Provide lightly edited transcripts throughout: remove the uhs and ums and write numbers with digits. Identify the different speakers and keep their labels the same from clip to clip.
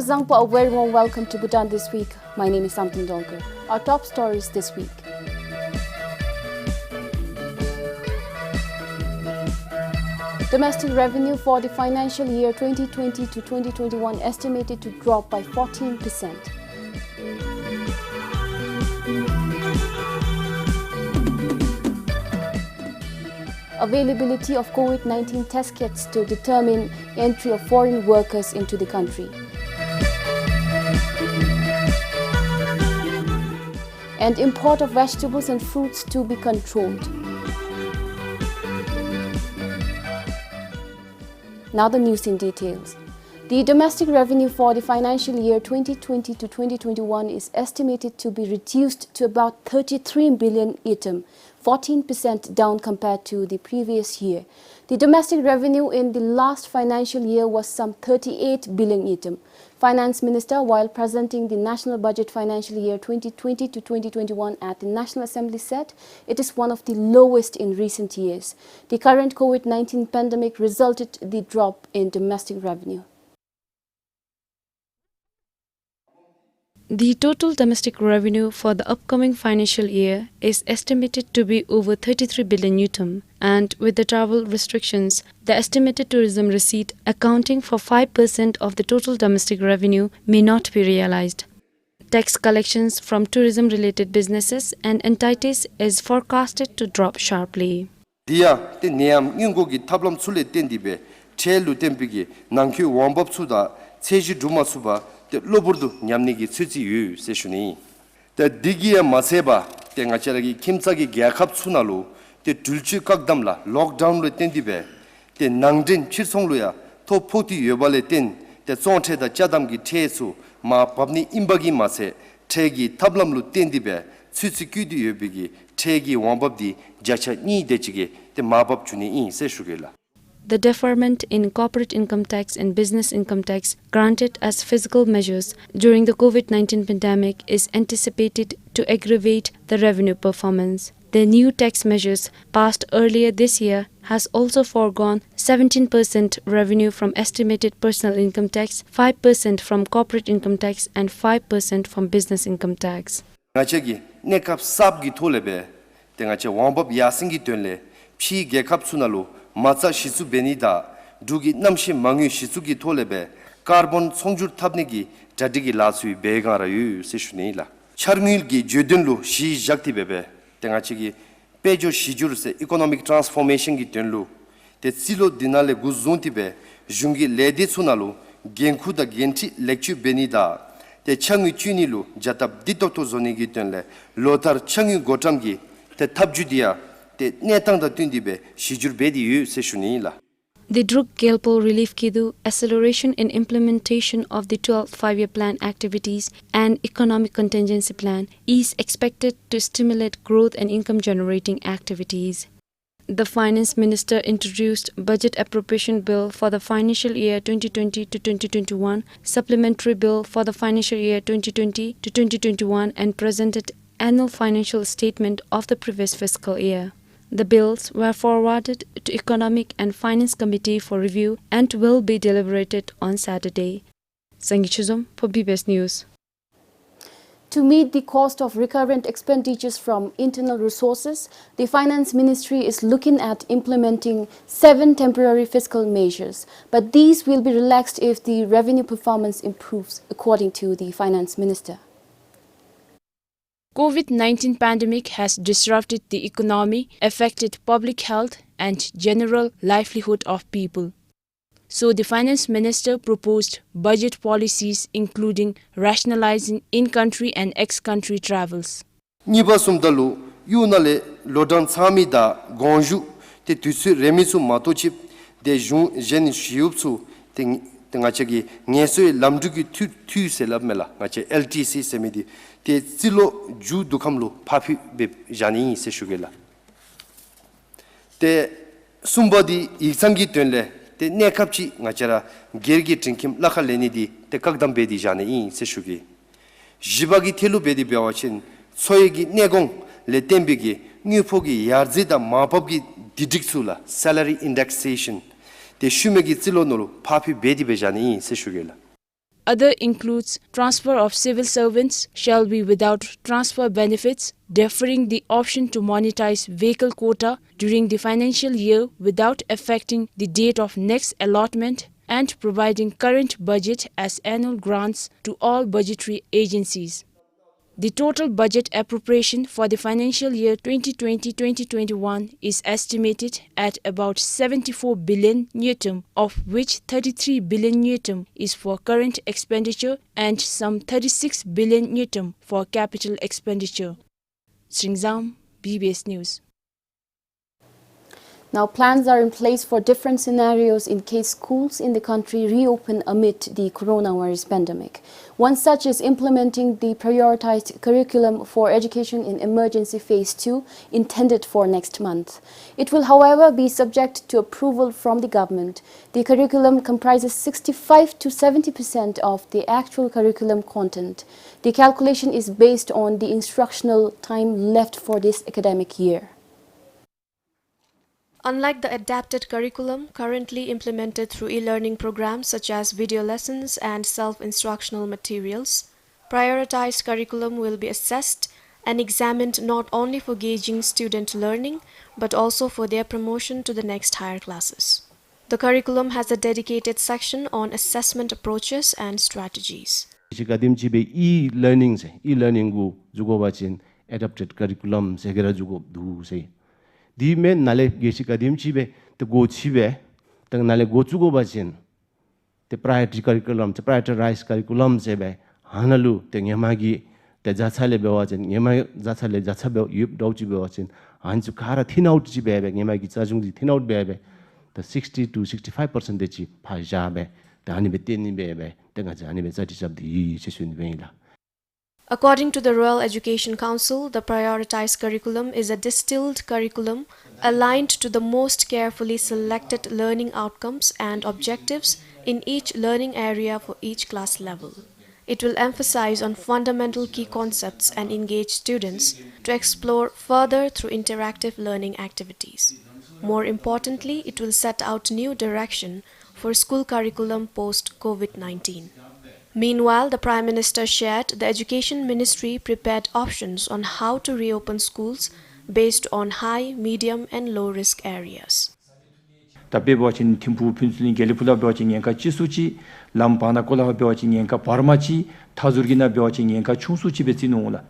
Speaker 1: Zangpa, a very warm welcome to Bhutan This Week. My name is Samtin Dolkar. Our top stories this week. Domestic revenue for the financial year 2020 to 2021 estimated to drop by 14%. Availability of COVID-19 test kits to determine entry of foreign workers into the country. And import of vegetables and fruits to be controlled. Now the news in details. The domestic revenue for the financial year 2020 to 2021 is estimated to be reduced to about 33 billion item, 14% down compared to the previous year. The domestic revenue in the last financial year was some 38 billion item. Finance Minister, while presenting the National Budget financial year 2020 to 2021 at the National Assembly, said it is one of the lowest in recent years. The current COVID-19 pandemic resulted in the drop in domestic revenue.
Speaker 2: The total domestic revenue for the upcoming financial year is estimated to be over 33 billion yutam, and with the travel restrictions, the estimated tourism receipt accounting for 5% of the total domestic revenue may not be realized. Tax collections from tourism-related businesses and entities is forecasted to drop sharply.
Speaker 3: 로버도 냠니기 쓰지유 세슈니 데 디기야 마세바 땡아차라기 김사기 계약합 수나로 데 둘치 각담라 록다운로 땡디베 데 낭진 치송로야 토포티 여발레 땡데 송체다 짜담기 테수 마 밥니 임바기 마세 테기 탑람로 땡디베 쓰시규디 여비기 테기 원법디 자차 니 데치게 데 마법 주니 이 세슈게라.
Speaker 2: The deferment in corporate income tax and business income tax granted as physical measures during the COVID-19 pandemic is anticipated to aggravate the revenue performance. The new tax measures passed earlier this year has also foregone 17% revenue from estimated personal income tax, 5% from corporate income tax and 5% from business income tax.
Speaker 3: 마차 시수 베니다 두기 남시 망유 시수기 톨레베 카본 송줄 탑니기 자디기 라수이 베가라유 세슈네라 차르밀기 제든루 시 작티베베 땡아치기 페조 시주르세 이코노믹 트랜스포메이션기 된루 데 실로 디날레 구존티베 중기 레디 수나루 겐쿠다 겐티 렉추 베니다 데 창위 쥐니루 자탑 디토토 존이기 된레 로타르 창위 고탐기 데 탑주디아 The
Speaker 2: Druk Gelpo Relief Kidu acceleration in implementation of the 12th five-year plan activities and economic contingency plan is expected to stimulate growth and income generating activities. The Finance Minister introduced Budget Appropriation Bill for the financial year 2020 to 2021, Supplementary Bill for the financial year 2020 to 2021 and presented Annual Financial Statement of the previous fiscal year. The bills were forwarded to Economic and Finance Committee for review and will be deliberated on Saturday. Sangichuzum for BBS News.
Speaker 1: To meet the cost of recurrent expenditures from internal resources, the Finance Ministry is looking at implementing 7 temporary fiscal measures, but these will be relaxed if the revenue performance improves, according to the Finance Minister.
Speaker 4: COVID-19 pandemic has disrupted the economy, affected public health and general livelihood of people. So the Finance Minister proposed budget policies including rationalizing in-country and ex-country travels.
Speaker 3: Nibasumdalu yunale lodan samida gonju te tusu remisu matochip de jun jen shiupsu ngachagi ngesu lamdugi tu selabmela ngache LTC semidi te zilo ju dukamlu papi be jani se shugela te sumbadi iksangi tenle te nekapchi ngachara gergi trinkim lakhaleni di te kakdam bedi jani se shugi jibagi telu bedi bewachin soyegi negong le tembigi nyupogi yarzida mapabgi didiksula salary indexation The Shumegi Zilonolo, Papi Bedi Bejani, Seshugela.
Speaker 4: Other includes transfer of civil servants shall be without transfer benefits, deferring the option to monetize vehicle quota during the financial year without affecting the date of next allotment, and providing current budget as annual grants to all budgetary agencies. The total budget appropriation for the financial year 2020-2021 is estimated at about 74 billion newton, of which 33 billion newton is for current expenditure and some 36 billion newton for capital expenditure. Sringzam, BBS News.
Speaker 1: Now, plans are in place for different scenarios in case schools in the country reopen amid the coronavirus pandemic. One such is implementing the prioritized curriculum for education in emergency phase 2 intended for next month. It will, however, be subject to approval from the government. The curriculum comprises 65 to 70% of the actual curriculum content. The calculation is based on the instructional time left for this academic year.
Speaker 2: Unlike the adapted curriculum currently implemented through e-learning programs such as video lessons and self-instructional materials, prioritized curriculum will be assessed and examined not only for gauging student learning, but also for their promotion to the next higher classes. The curriculum has a dedicated section on assessment approaches and strategies.
Speaker 5: e-learning gu jugo bachin adapted curriculum segera jugo du sei di men nale gesi kadim chibe to go chibe tang nale go jugo bachin the priority curriculum the prioritized curriculum sebe hanalu te ngemagi te jatsale bewachin ngema jatsale jatsabe yup do chibe wachin hanju kara thin out chibe be ngemagi chajungji thin out be the 60 to 65% chi phajabe the hani be teni be tenga jani be chati sabdi chisun beila.
Speaker 2: According to the Royal Education Council, the prioritized curriculum is a distilled curriculum aligned to the most carefully selected learning outcomes and objectives in each learning area for each class level. It will emphasize on fundamental key concepts and engage students to explore further through interactive learning activities. More importantly, it will set out new direction for school curriculum post-COVID-19. Meanwhile, the Prime Minister shared the Education Ministry prepared options on how to reopen schools based on high, medium and low risk areas.
Speaker 6: Tabe bachin timpu pinsulin gelipula bachin yenka chisuchi lampana kola bachin yenka parmachi thazurgina bachin yenka chungsuchi betinungla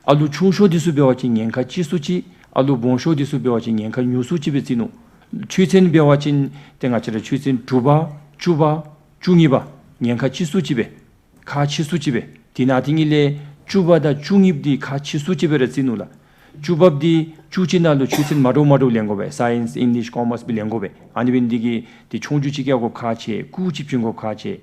Speaker 6: alu chungsho disu bachin yenka chisuchi alu bonsho disu bachin yenka nyusuchi betinu chuisen bachin tengachira chuisen chuba chungiba yenka chisuchibe ka chisuchibe dinadingile chubada chungibdi ka chisuchibere sinula chubabdi chuchinalu chusin maru lengobe science english commerce bi lengobe anibindigi di chongjuchige하고 같이 구집중급 같이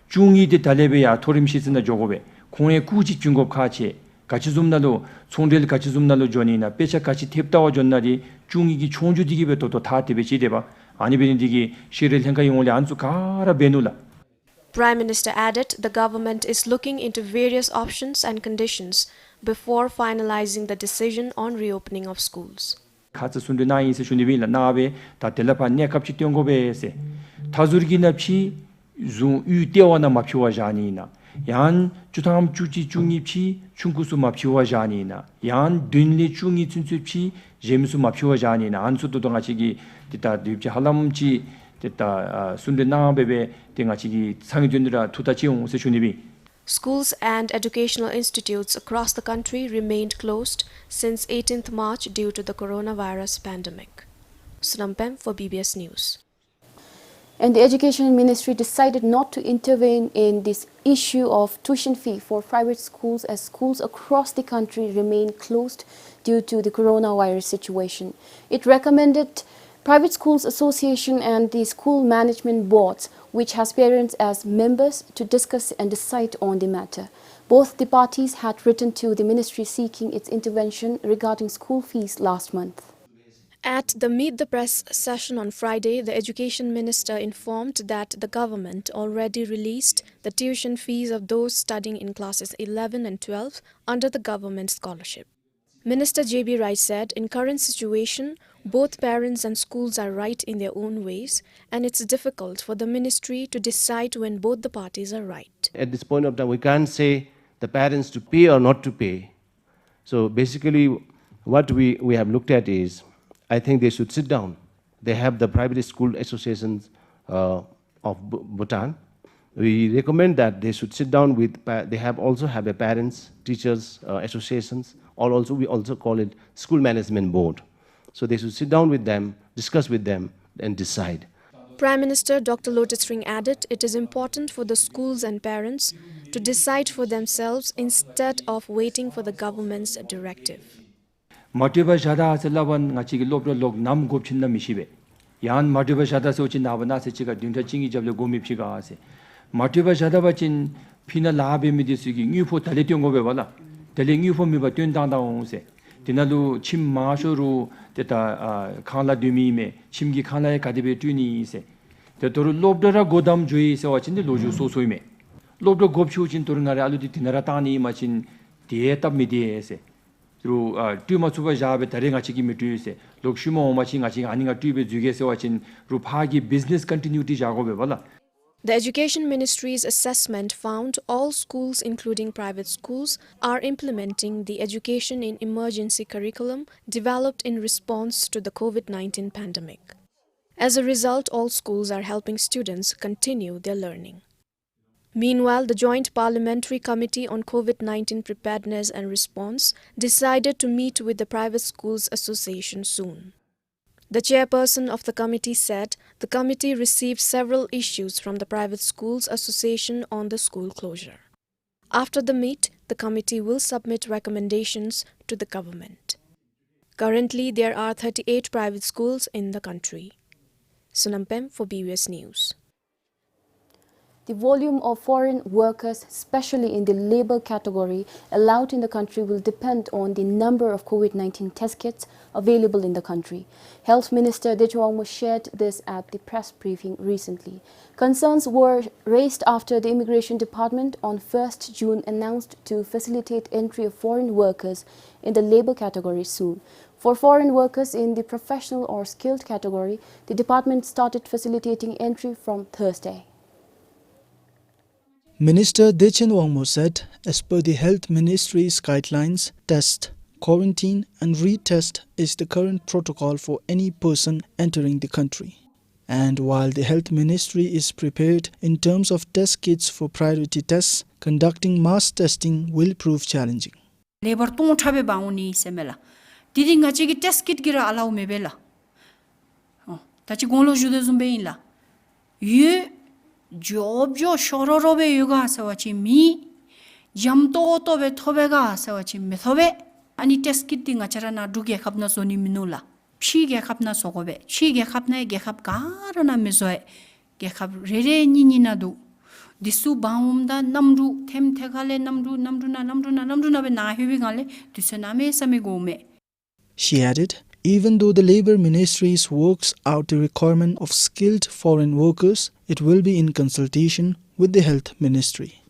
Speaker 6: 중이디 달레베야 토림시스나 조고베 공에 구집중급 같이 좀나도 총될 같이 좀나로 존이나 빼차 같이 탭다와 존나리 중이기 총주디기베 또다 데베 지데바 아니빈디기 시를 생각 용올이 안수 가라 베누라.
Speaker 2: Prime Minister added the government is looking into various options and conditions before finalizing the decision on reopening of schools.
Speaker 6: 가츠 순데 나이스 슈니빌라 나베 다 텔라파 네캅치 띵고베세 타즈르기납치 주 유대와나 마피와 자니나 얀 주탐 주지 중립치 충구수 마피와 자니나 얀 든리 중이 춘수치 제무수 마피와 자니나 안수도 동아치기 디타 디브치 할람치 디타 순데 나베베 땡아치기 상이준드라 투타치용 세슈니비.
Speaker 2: Schools and educational institutes across the country remained closed since 18th March due to the coronavirus pandemic. Sunampem for BBS News.
Speaker 1: And the Education Ministry decided not to intervene in this issue of tuition fee for private schools as schools across the country remain closed due to the coronavirus situation. It recommended Private Schools Association and the school management boards, which has parents as members, to discuss and decide on the matter. Both the parties had written to the ministry seeking its intervention regarding school fees last month.
Speaker 2: At the Meet the Press session on Friday, the Education Minister informed that the government already released the tuition fees of those studying in classes 11 and 12 under the government scholarship. Minister J.B. Rai said, in current situation, both parents and schools are right in their own ways, and it's difficult for the ministry to decide when both the parties are right.
Speaker 1: received.
Speaker 5: At this point of time, we can't say the parents to pay or not to pay. So basically, what we have looked at is, I think they should sit down. They have the private school associations of Bhutan. We recommend that they should sit down with, they have also have a parents, teachers associations, or also we also call it school management board. So they should sit down with them, discuss with them, and decide.
Speaker 7: Prime Minister Dr. Lotus Singh added it is important for the schools and parents to decide for themselves instead of waiting for the government's directive.
Speaker 6: Motiva Shada Selavan Nachi Lobro Log Nam Gopchin Mishibe. Yan Motiva Shada Sochin Avanasa Chica Dunta Chingi Jablo Gomip Chigase. Motiva Shadavachin Pina Labi Midisugi, new for Talitung Govala, telling you for me but Tun Danda Onse. Tinalu Chim Mashuru, Teta Kala Dumime, Chimgi Kala Kadibe Tuni se. The Toru Lobdara Godam Jui se watching the Loju so suime. Lobdo Gopchu in Turunaralu Tinaratani Machin Dieta Midiese. Through Tumasuva Jabe Taringa Chiki Mituse, Lokshimo Machin Aninga Tube Jugese watching Rupagi business continuity Jagobevala.
Speaker 7: The Education Ministry's assessment found all schools, including private schools, are implementing the Education in Emergency curriculum developed in response to the COVID-19 pandemic. As a result, all schools are helping students continue their learning. Meanwhile, the Joint Parliamentary Committee on COVID-19 Preparedness and Response decided to meet with the Private Schools Association soon. The chairperson of the committee said the committee received several issues from the Private Schools Association on the school closure. After the meet, the committee will submit recommendations to the government. Currently, there are 38 private schools in the country. Sunampem for BUS News.
Speaker 1: The volume of foreign workers, especially in the labor category, allowed in the country will depend on the number of COVID-19 test kits available in the country. Health Minister Dechwangmo shared this at the press briefing recently. Concerns were raised after the Immigration Department on 1st June announced to facilitate entry of foreign workers in the labor category soon. For foreign workers in the professional or skilled category, the department started facilitating entry from Thursday.
Speaker 8: Minister Dechwangmo said, as per the Health Ministry's guidelines, test, quarantine and retest is the current protocol for any person entering the country. And while the Health Ministry is prepared in terms of test kits for priority tests, conducting mass testing will prove challenging.
Speaker 9: Labor tong thabe bauni semela. Didi ngachi ki test kit gira allow mebela. Tachi golo jude zumbe la. Ye job jo shororobe yuga sawachi mi jamto to be thobega sawachi methobe ani test kit dinga charana duge khapna soni minula phi ge khapna sogobe chi ge khapna ge khap karana mezoe ge khap rere ni na du disu baumda namru them thegale namru na be na hibi gale disename same gome.
Speaker 8: She added, even though the Labour Ministry works out the requirement of skilled foreign workers, it will be in consultation with the Health Ministry.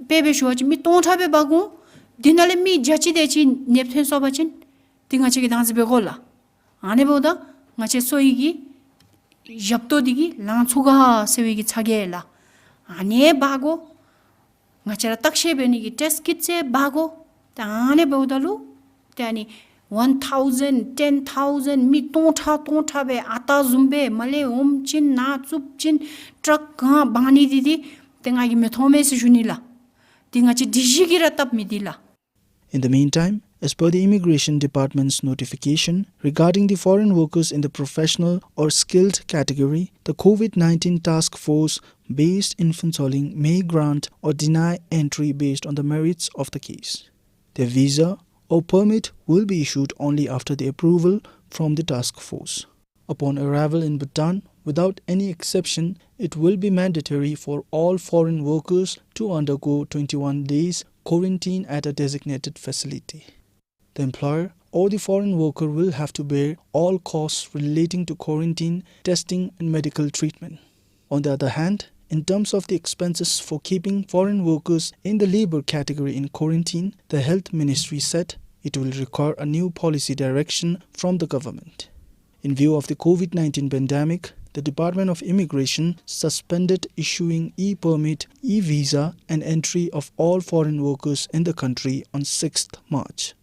Speaker 9: Bebe shuaj mi ton thabe bagu dinale mi jachi dechi nepthen sobachin tinga chi dance be gola ane boda ngache soigi japto digi lanchuga sewigi chagela ane bago ngachara takshe beni gi test kit se bago tane bodalu tani 1,000, 10,000 mi ton tha be ata zumbe male chin na chup chin truck ga bani didi tenga gi methome se junila tinga chi dijigira tap midila.
Speaker 8: In the meantime, as per the Immigration Department's notification regarding the foreign workers in the professional or skilled category, the COVID-19 task force based in Phuentsholing may grant or deny entry based on the merits of the case. Their visa or permit will be issued only after the approval from the task force. Upon arrival in Bhutan, without any exception, it will be mandatory for all foreign workers to undergo 21 days quarantine at a designated facility. The employer or the foreign worker will have to bear all costs relating to quarantine, testing and medical treatment. On the other hand, in terms of the expenses for keeping foreign workers in the labor category in quarantine, the Health Ministry said it will require a new policy direction from the government. In view of the COVID-19 pandemic, the Department of Immigration suspended issuing e-permit, e-visa and entry of all foreign workers in the country on 6th March.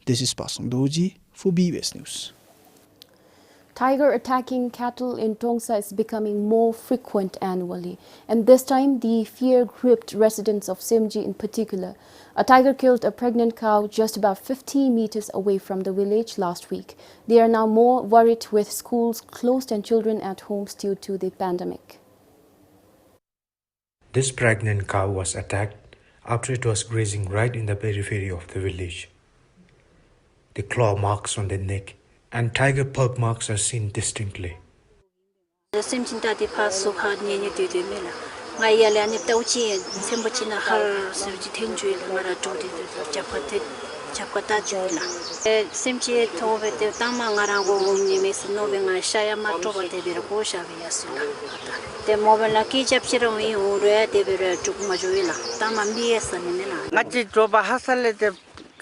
Speaker 8: This is Pasang Doji for BBS News.
Speaker 1: Tiger attacking cattle in Tongsa is becoming more frequent annually, and this time the fear gripped residents of Semji in particular. A tiger killed a pregnant cow just about 50 meters away from the village last week. They are now more worried with schools closed and children at homes due to the pandemic.
Speaker 10: This pregnant cow was attacked after it was grazing right in the periphery of the village. The claw marks on the neck and tiger pug marks are seen distinctly.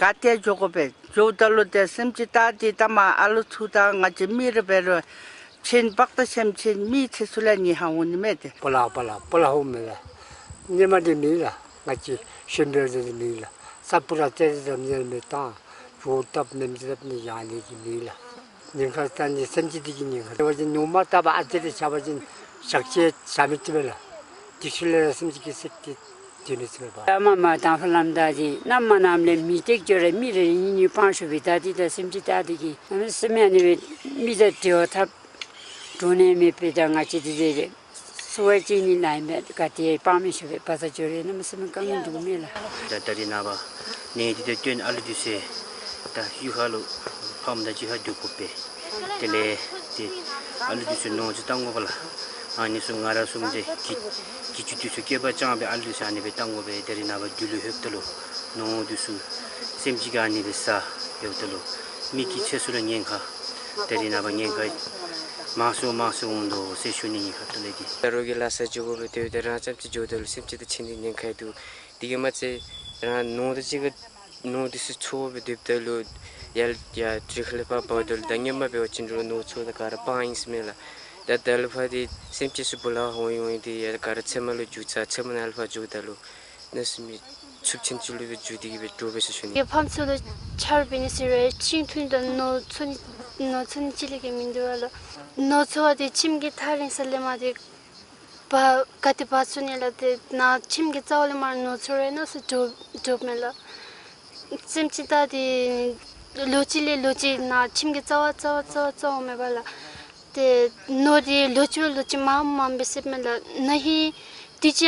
Speaker 11: Katia jogobe, jodalo de semchita di tama alutuda ngajimir bero, chin bakta semchin mi tesulani hawuni mede.
Speaker 12: Pola homela. Nema de mila, ngaji shimber de mila. Sapura te de meta, jotap nemzap ni yani mila. Ninkastani semchi digini. Wajin numa taba atete chabajin shakche samitbela. Dishule semchi sekti.
Speaker 13: Mama Tanfalamdadi, Namanamle, Mitik, Jeremy, you punch with daddy, the Simchi Daddy, and Mr. Many Mita Teotap, Tune Petangachi, Sweating in line, Katia, Pamish, Passager, and Mr. coming to Mila.
Speaker 14: That Darinava needed to turn all to say that you hello from that you had to coupe. Tele, all to know the tongue of Ani sungara sumje kichutu sukeba chambe aldu sani betango be derina ba dulu heptalo no dusu semjiga ni besa yotalo miki chesula nyenga derina ba nyenga maso undo seshuni khatlegi
Speaker 15: rogi la sa jogo be te derina chamchi jodol semchi de chini nyenga du digema che no de jiga no disu cho be deptalo yal ya trikhle pa bodol danyema be ochinro no cho da kar pains mela that the alpha the same chisbula hoy the carcemalo jucha cheman alpha judalo nesmi subchin chulu judi be dobesation
Speaker 16: ye pamso the charbini sire chintun the no chun chilike mindwala no so the chimgi tharin salema de ba kati pasunela de na chimgi chawle mar no chore no so job mela simchita de lochi na chimgi chawa me bala the no the lochi mam besip mela nahi tichi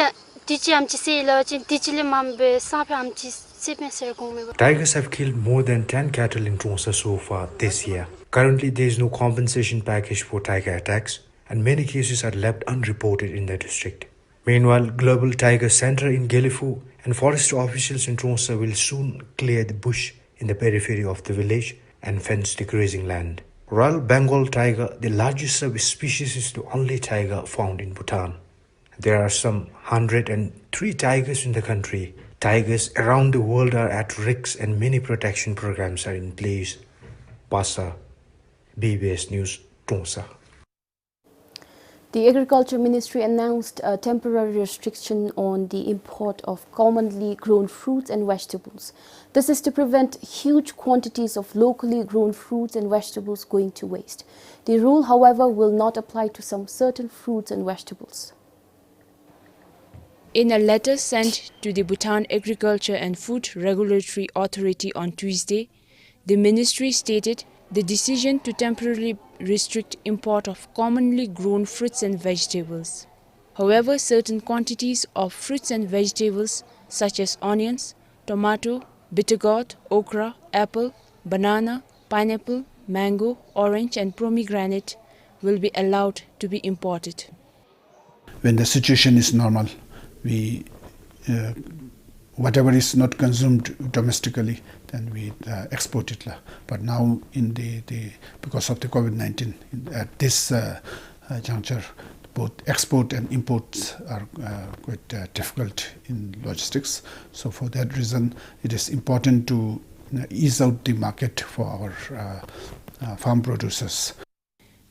Speaker 16: amchi se la chin tichile mam be sa pe amchi sip me ser gong me.
Speaker 10: Tigers have killed more than 10 cattle in Tongsa so far this year. Currently, there is no compensation package for tiger attacks, and many cases are left unreported in the district. Meanwhile, Global Tiger Center in Gelifu and forest officials in Tongsa will soon clear the bush in the periphery of the village and fence the grazing land. Royal Bengal tiger, the largest subspecies, is the only tiger found in Bhutan. There are some 103 tigers in the country. Tigers around the world are at risk and many protection programs are in place. Pasa, BBS News, Tongsa.
Speaker 1: The Agriculture Ministry announced a temporary restriction on the import of commonly grown fruits and vegetables. This is to prevent huge quantities of locally grown fruits and vegetables going to waste. The rule, however, will not apply to some certain fruits and vegetables.
Speaker 4: In a letter sent to the Bhutan Agriculture and Food Regulatory Authority on Tuesday, the ministry stated the decision to temporarily restrict import of commonly grown fruits and vegetables. However, certain quantities of fruits and vegetables such as onions, tomato, bitter gourd, okra, apple, banana, pineapple, mango, orange and pomegranate will be allowed to be imported.
Speaker 17: When the situation is normal, we whatever is not consumed domestically, then we export it. But now, in because of the COVID-19, at this juncture, both export and imports are quite difficult in logistics. So, for that reason, it is important to ease out the market for our farm producers.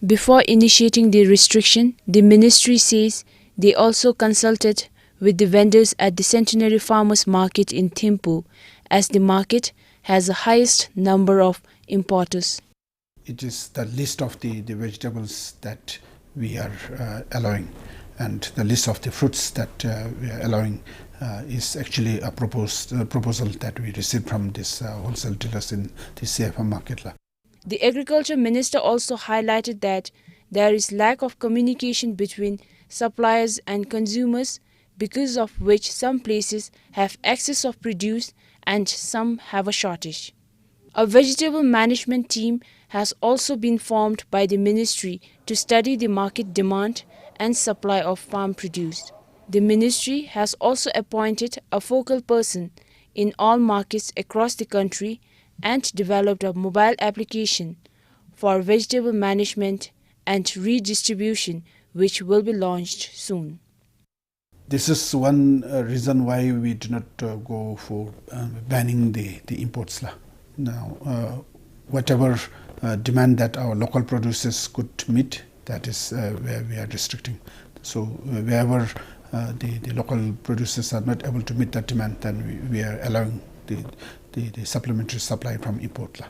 Speaker 4: Before initiating the restriction, the ministry says they also consulted with the vendors at the Centenary Farmers Market in Thimphu, as the market has the highest number of importers.
Speaker 17: It is the list of the vegetables that we are allowing, and the list of the fruits that we are allowing is actually a proposal that we received from this wholesale dealers in the CFM market.
Speaker 4: The Agriculture Minister also highlighted that there is lack of communication between suppliers and consumers, because of which some places have excess of produce and some have a shortage. A vegetable management team has also been formed by the ministry to study the market demand and supply of farm produce. The ministry has also appointed a focal person in all markets across the country and developed a mobile application for vegetable management and redistribution, which will be launched soon.
Speaker 17: This is one reason why we do not go for banning the imports. Now, whatever demand that our local producers could meet, that is where we are restricting. So wherever the local producers are not able to meet that demand, then we are allowing the supplementary supply from import.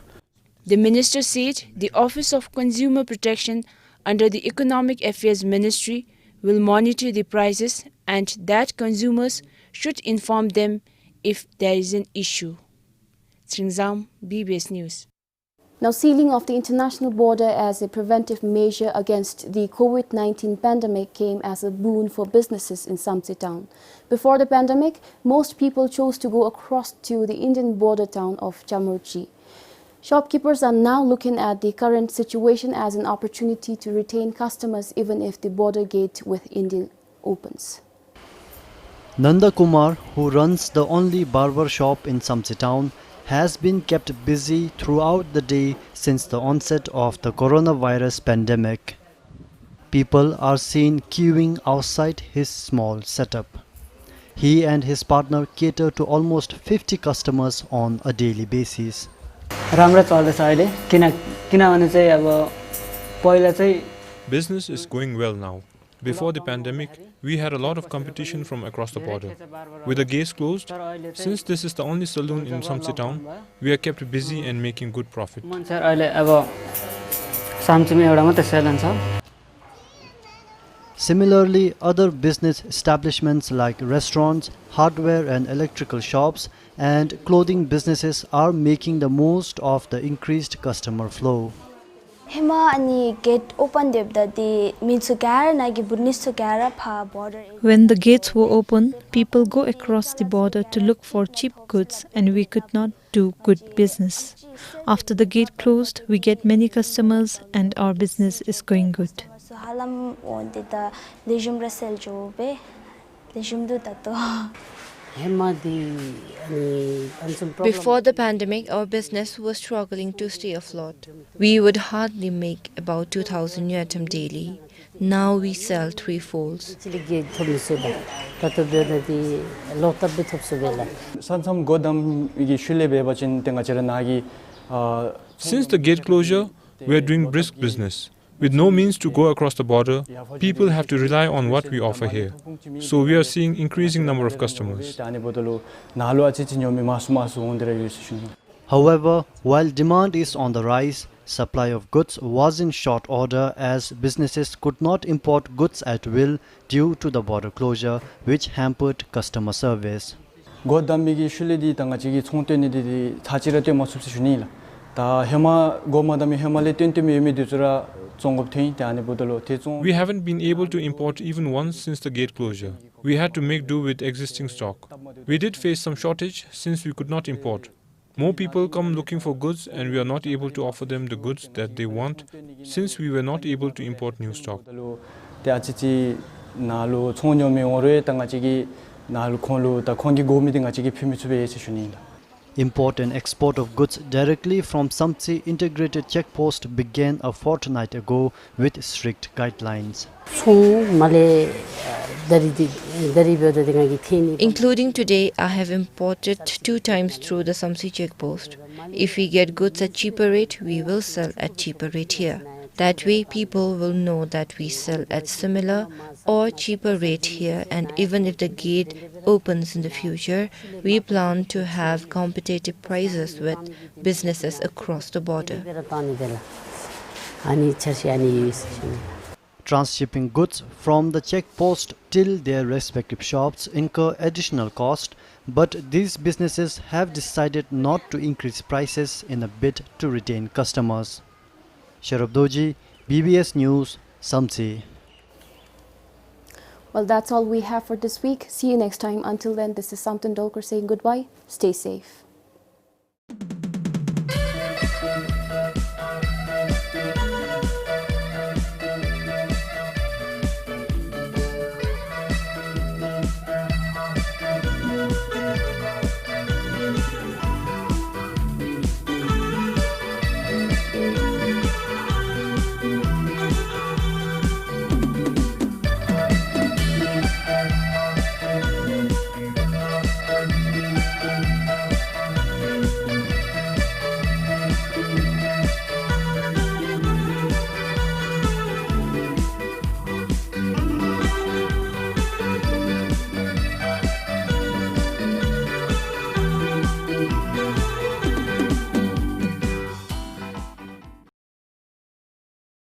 Speaker 4: The minister said the Office of Consumer Protection under the Economic Affairs Ministry will monitor the prices and that consumers should inform them if there is an issue. Sringzam, BBS News.
Speaker 1: Now, sealing of the international border as a preventive measure against the COVID-19 pandemic came as a boon for businesses in Samse town. Before the pandemic, most people chose to go across to the Indian border town of Chamurchi. Shopkeepers are now looking at the current situation as an opportunity to retain customers even if the border gate with India opens.
Speaker 18: Nanda Kumar, who runs the only barber shop in Samse town, has been kept busy throughout the day since the onset of the coronavirus pandemic. People are seen queuing outside his small setup. He and his partner cater to almost 50 customers on a daily basis.
Speaker 19: Business is going well now. Before the pandemic, we had a lot of competition from across the border. With the gates closed, since this is the only saloon in Samse town, we are kept busy and making good profit.
Speaker 18: Similarly, other business establishments like restaurants, hardware and electrical shops, and clothing businesses are making the most of the increased customer flow.
Speaker 20: When
Speaker 21: the gates were open, people go across the border to look for cheap goods and we could not do good business. After the gate closed, we get many customers and our business is going good.
Speaker 22: Before the pandemic, our business was struggling to stay afloat. We would hardly make about 2,000 yuatam daily. Now we sell 3 folds.
Speaker 19: Since the gate closure, we are doing brisk business. With no means to go across the border, people have to rely on what we offer here. So we are seeing increasing number of customers.
Speaker 18: However, while demand is on the rise, supply of goods was in short order as businesses could not import goods at will due to the border closure, which hampered customer service.
Speaker 19: We haven't been able to import even once since the gate closure. We had to make do with existing stock. We did face some shortage since we could not import. More people come looking for goods and we are not able to offer them the goods that they want since we were not able to import new stock.
Speaker 18: Import and export of goods directly from Samse integrated checkpost began a fortnight ago with strict guidelines.
Speaker 22: Including today, I have imported 2 times through the Samse checkpost. If we get goods at cheaper rate, we will sell at cheaper rate here. That way people will know that we sell at similar or cheaper rate here, and even if the gate opens in the future, we plan to have competitive prices with businesses across the border.
Speaker 18: Transshipping goods from the checkpost till their respective shops incur additional cost, but these businesses have decided not to increase prices in a bid to retain customers. Sharab Doji, BBS News, Samsi.
Speaker 1: Well, that's all we have for this week. See you next time. Until then, this is Samtan Dolkar saying goodbye. Stay safe.